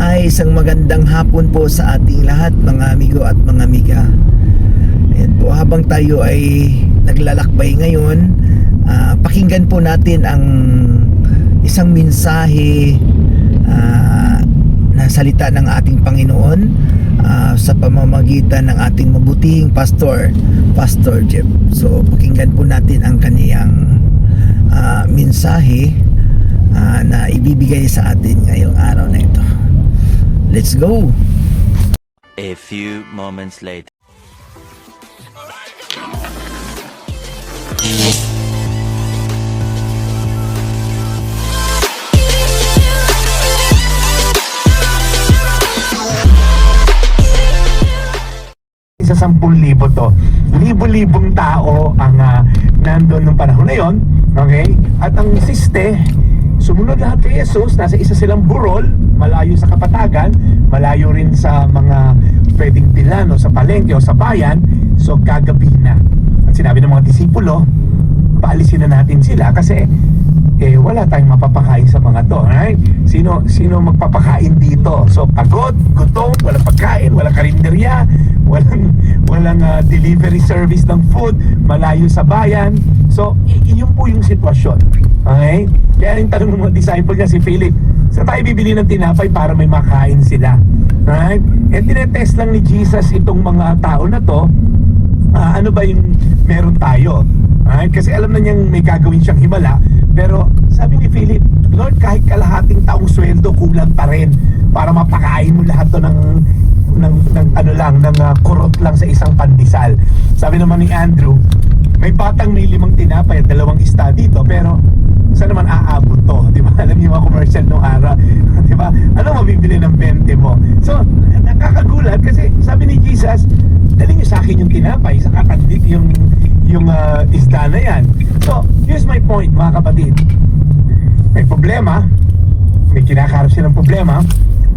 ay isang magandang hapon po sa ating lahat, mga amigo at mga amiga. Ayan po, habang tayo ay naglalakbay ngayon, pakinggan po natin ang isang mensahe na salita ng ating Panginoon sa pamamagitan ng ating mabutihing Pastor Jeff. So pakinggan po natin ang kaniyang mensahe na ibibigay sa atin ngayong araw na ito. Let's go! A few moments later. Sa 10,000 to, libo-libong tao ang nandun nung panahon na yon, okay? At ang siste, sumunod lahat kay Jesus. Nasa isa silang burol, malayo sa kapatagan, malayo rin sa mga pwedeng pilan o sa palengke o sa bayan. So kagabi na. At sinabi ng mga disipulo, paalisin na natin sila kasi wala tayong mapapakain sa mga to, right? Sino magpapakain dito? So pagod, gutom, walang pagkain, walang karinderya, walang delivery service ng food, malayo sa bayan. So yun po yung sitwasyon, okay? Kaya yung tanong ng mga disciple niya, si Philip, saan tayo bibili ng tinapay para may makain sila, right? Tinetest lang ni Jesus itong mga tao na to, ano ba yung meron tayo, right? Kasi alam na niyang may gagawin siyang himala. Pero sabi ni Philip, Lord, kahit kalahating taong sweldo kulang pa rin para mapakain mo lahat to ng kurot lang sa isang pandesal. Sabi naman ni Andrew, may batang may 5 tinapay at 2 isda dito, pero saan naman aabot to? Di ba? Alam niyo mga commercial nung araw, di ba? Ano mabibili ng 20 mo? So, nakakagulat kasi sabi ni Jesus, dali niyo sa akin yung tinapay, saka yung isda na yan. So, here's my point, mga kapatid. May problema, may kinakaharap silang problema,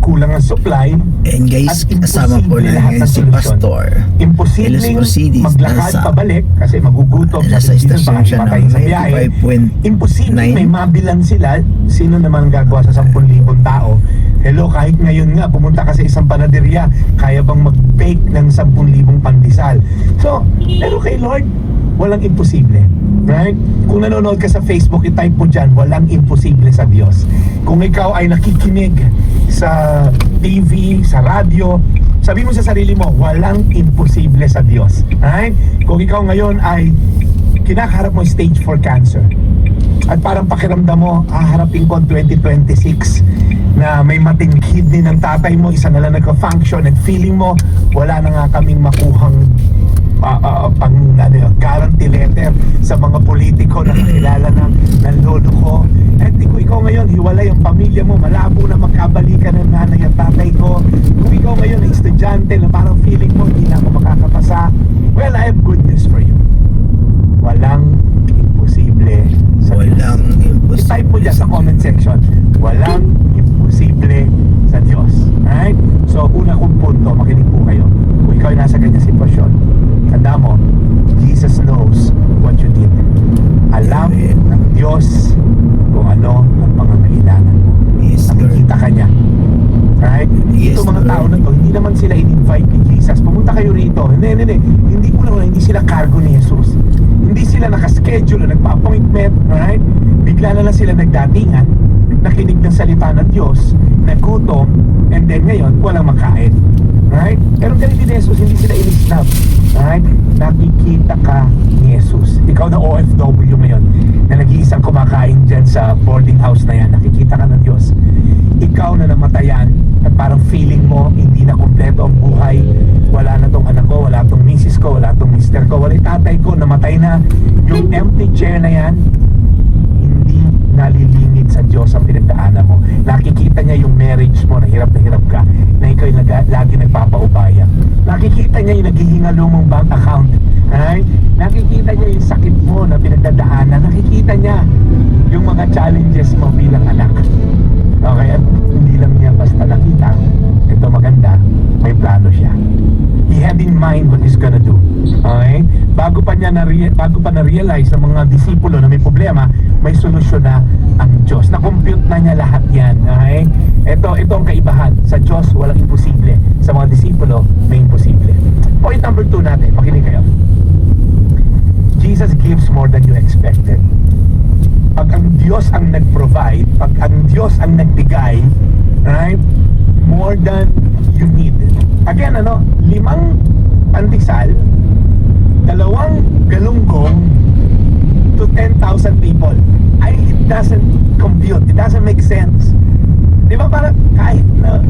kulang ang supply, and guys, kasama po na ngayon si Pastor. Imposibleng maglakad pabalik kasi magugutom sa station siya ng sa biyahe. 95.9. Imposibleng may mabilan sila. Sino naman gagawa sa 10,000 tao? Hello, kahit ngayon nga pumunta ka sa isang panaderya, kaya bang mag-bake ng 10,000 pandesal? So, pero kay Lord, walang imposible, right? Kung nanonood ka sa Facebook, i-type mo dyan, walang imposible sa Diyos. Kung ikaw ay nakikinig sa TV, sa radyo, sabi mo sa sarili mo, walang imposible sa Diyos, right? Kung ikaw ngayon ay kinakaharap mo stage 4 cancer at parang pakiramdam mo, haharapin ko ang 2026 na may mating kidney ng tatay mo, isa na lang nagka-function, at feeling mo, wala na nga kaming makuhang guarantee letter sa mga politiko na kakilala ng lolo ko. At kung ikaw ngayon, hiwalay ang pamilya mo, malabo na magkabalikan ng nanay at tatay ko. Kung ikaw ngayon ay estudyante na parang feeling mo, hindi na ako makakapasa, well, I have good news for you. Walang imposible sa Diyos. Walang imposible. I-type mo dyan sa comment section, walang imposible sa Diyos. Right? So, una kong punto, makinig po kayo. Kung ikaw ay nasa ganyang sitwasyon, tanda mo, Jesus knows what you need. Alam ng Diyos kung ano ang pangangailangan mo. Yes, nakikita ka niya. Right? Yes, Ito mga tao na to, hindi naman sila in-invite ni Jesus. Pumunta kayo rito. Hindi sila cargo ni Jesus. Hindi sila nakaschedule o nagpa-appointment. Right? Bigla na lang sila nagdatingan, nakinig ng salita ng Diyos, nagutom, and then ngayon, walang makain. Right? Pero ganito ni Jesus, hindi sila in-snub. Right? Nakikita ka ni Jesus. Ikaw na OFW ngayon, na nag-iisang kumakain dyan sa boarding house na yan, nakikita ka ng Diyos. Ikaw na namatayan at parang feeling mo hindi na kumpleto ang buhay, wala na tong anak ko, wala tong misis ko, wala tong mister ko, wala yung tatay ko, namatay na. Yung empty chair na yan, hindi nalilingit sa Diyos ang pinagdaanan mo. Nakikita niya yung marriage mo, na hirap ka, na ikaw yung lagi nagpapaubaya. Nakikita niya yung naghihinalo mong bank account, right? Nakikita niya yung sakit mo na pinagdadaanan. Nakikita niya yung mga challenges mo bilang anak. Okay, at hindi lang niya basta nakita, ito maganda, may plano siya. He had in mind what he's gonna do. Okay? Bago pa na-realize ng mga disipulo na may problema, may solusyon na ang Diyos. Na-compute na niya lahat yan. Okay? Ito ang kaibahan. Sa Diyos, walang imposible. Sa mga disipulo, may imposible. Point number 2 natin. Makinig kayo. Jesus gives more than you expected. Pag ang Diyos ang nag-provide, pag ang Diyos ang nagbigay, right? More than you need. Again, 5 pandesal, 2 galunggong to 10,000 people. It doesn't compute. It doesn't make sense. Di ba parang kahit na,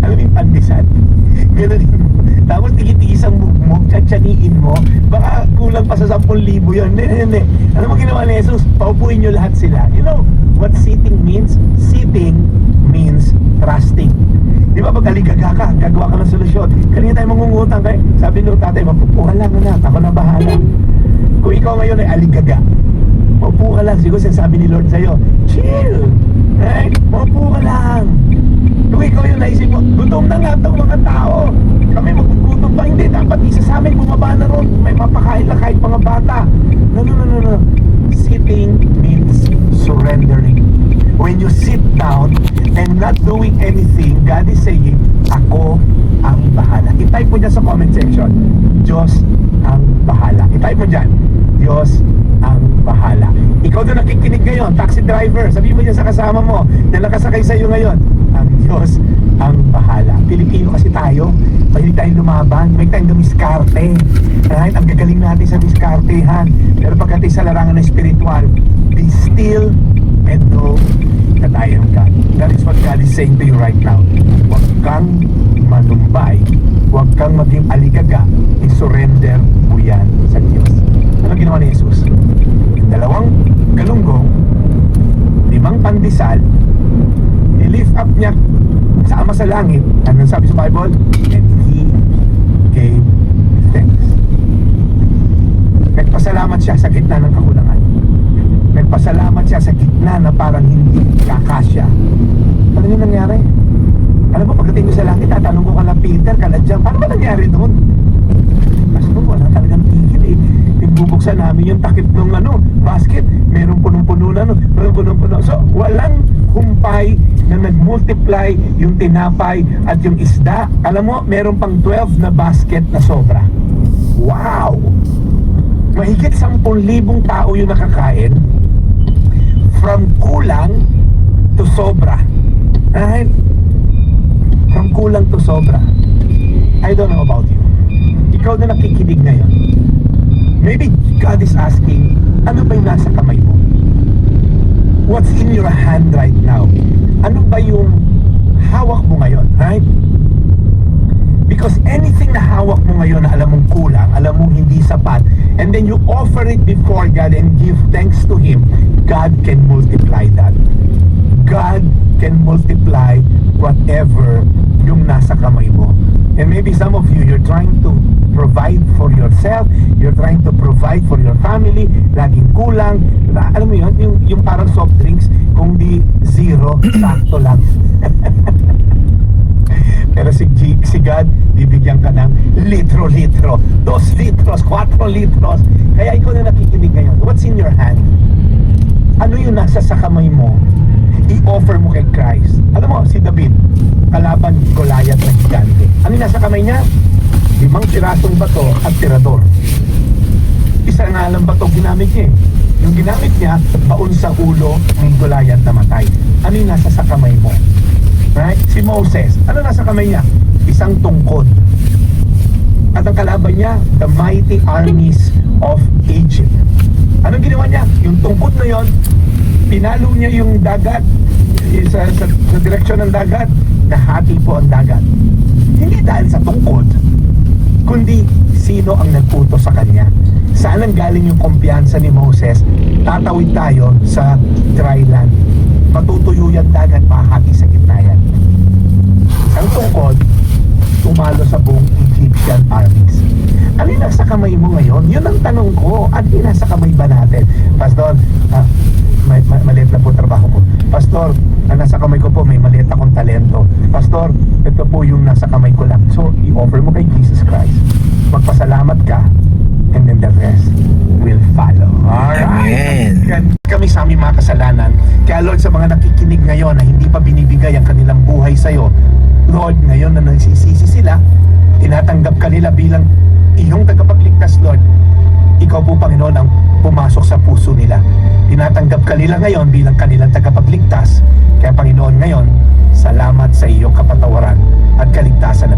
alam mo yung pandesal, gano'n tapos tigit-tigis ang mugmog, tsatsaniin mo, baka kulang pa sa 10,000 yun. Hindi. Ano mo ginawa ni Jesus? Paupuin nyo lahat sila. You know what sitting means? Sitting means trusting. Di ba pag aligaga ka, gagawa ka ng solusyon. Kanina tayo mangungutang kayo. Sabi nung tatay, mapupuha lang anak, ako na bahala. Kung ikaw ngayon ay aligaga, maupo ka lang. Siguro sinasabi ni Lord sa'yo, chill. Right? Maupo ka lang. Kung ikaw yung naisip mo, gutom na nga itong mga tao. Kami magugutom pa. Hindi, dapat isa sa amin bumaba na ron. May mapakain lang kahit mga bata. No. Sitting means surrendering. When you sit down and not doing anything, God is saying, ako ang bahala. I-type mo dyan sa comment section, Diyos ang bahala. I-type mo dyan, Diyos ang bahala. Ikaw doon nakikinig ngayon, taxi driver, sabihin mo dyan sa kasama mo na nakasakay sa iyo ngayon, ang Diyos ang bahala. Pilipino kasi tayo, mahilig tayong lumaban, may tayong dumiskarte. Right? Ang gagaling natin sa diskartehan. Pero pagdating sa larangan ng spiritual, be still and know that I am God. That is what God is saying to you right now. Huwag kang manumbay, huwag kang maging aligaga, i-surrender mo yan sa Diyos. Ano ginawa ni Jesus? Yung 2 galunggong, 5 pandesal, i-lift up niya sa Ama sa langit. Ano sabi sa Bible? And He gave thanks. Nagpasalamat siya sa gitna ng kakulangan. Nagpasalamat siya sa gitna na parang hindi kakasya. Ano yung nangyari? Alam mo, pagdating ko sa langit, tatanong ko kala Peter, kala John, paano ba nangyari doon? Pastor, wala talagang tigil eh. Bubuksan namin yung takip ng basket. Merong punong-puno na, merong punong-puno. So, walang humpay na nag-multiply yung tinapay at yung isda. Alam mo, meron pang 12 na basket na sobra. Wow! Mahigit 10,000 tao yung nakakain from kulang to sobra. Right? From kulang to sobra. I don't know about you. Ikaw na nakikinig ngayon. Maybe God is asking, ano ba yung nasa kamay mo? What's in your hand right now? Ano ba yung hawak mo ngayon? Right? Because anything na hawak mo ngayon na alam mong kulang, alam mong hindi sapat, and then you offer it before God and give thanks to Him, God can multiply that. God can multiply whatever yung nasa kamay mo. And maybe some of you, you're trying to provide for yourself, you're trying to provide for your family, laging kulang. Alam mo yun, yung parang soft drinks, kung di zero, sakto lang. Pero si God, bibigyan ka ng litro-litro, 2 litros, 4 litros. Kaya ikaw na nakikinig ngayon, what's in your hand? Ano yung nasa sa kamay mo? I-offer mo kay Christ. Alam mo, si David, kalaban Goliath na gigante. Ano yung nasa kamay niya? 5 pirasong bato at tirador. Isa nga lang bato ginamit niya eh. Yung ginamit niya, baon sa ulo ng Goliath na matay. Ano yung nasa sa kamay mo? Right? Si Moses, ano nasa kamay niya? Isang tungkod. At ang kalaban niya, the mighty armies of Egypt. Anong ginawa niya? Yung tungkod na yon, pinalo niya yung dagat sa direksyon ng dagat, nahati po ang dagat. Hindi dahil sa tungkod, kundi sino ang nagputo sa kanya. Saan ang galing yung kumpiyansa ni Moses? Tatawid tayo sa dry land. Matutuyo yung dagat, mahati sa gitna yan. Ang tungkod, tumalo sa buong Egyptian armies. Ano yung nasa kamay mo ngayon? Yun ang tanong ko. Ano yung nasa kamay ba natin? Pastor, maliit na po trabaho ko. Pastor, ang nasa kamay ko po, may maliit akong talento. Pastor, ito po yung nasa kamay ko lang. So, i-offer mo kay Jesus Christ. Magpasalamat ka, and then the rest will follow. Alright? Amen. Kami marami sa aming mga kasalanan. Kaya Lord, sa mga nakikinig ngayon na hindi pa binibigay ang kanilang buhay sa iyo, Lord, ngayon na nagsisisi sila, tinatanggap ka nila bilang iyong tagapagligtas, Lord. Ikaw po, Panginoon, ang pumasok sa puso nila. Tinatanggap ka nila ngayon bilang kanilang tagapagligtas. Kaya, Panginoon, ngayon, salamat sa iyong kapatawaran at kaligtasan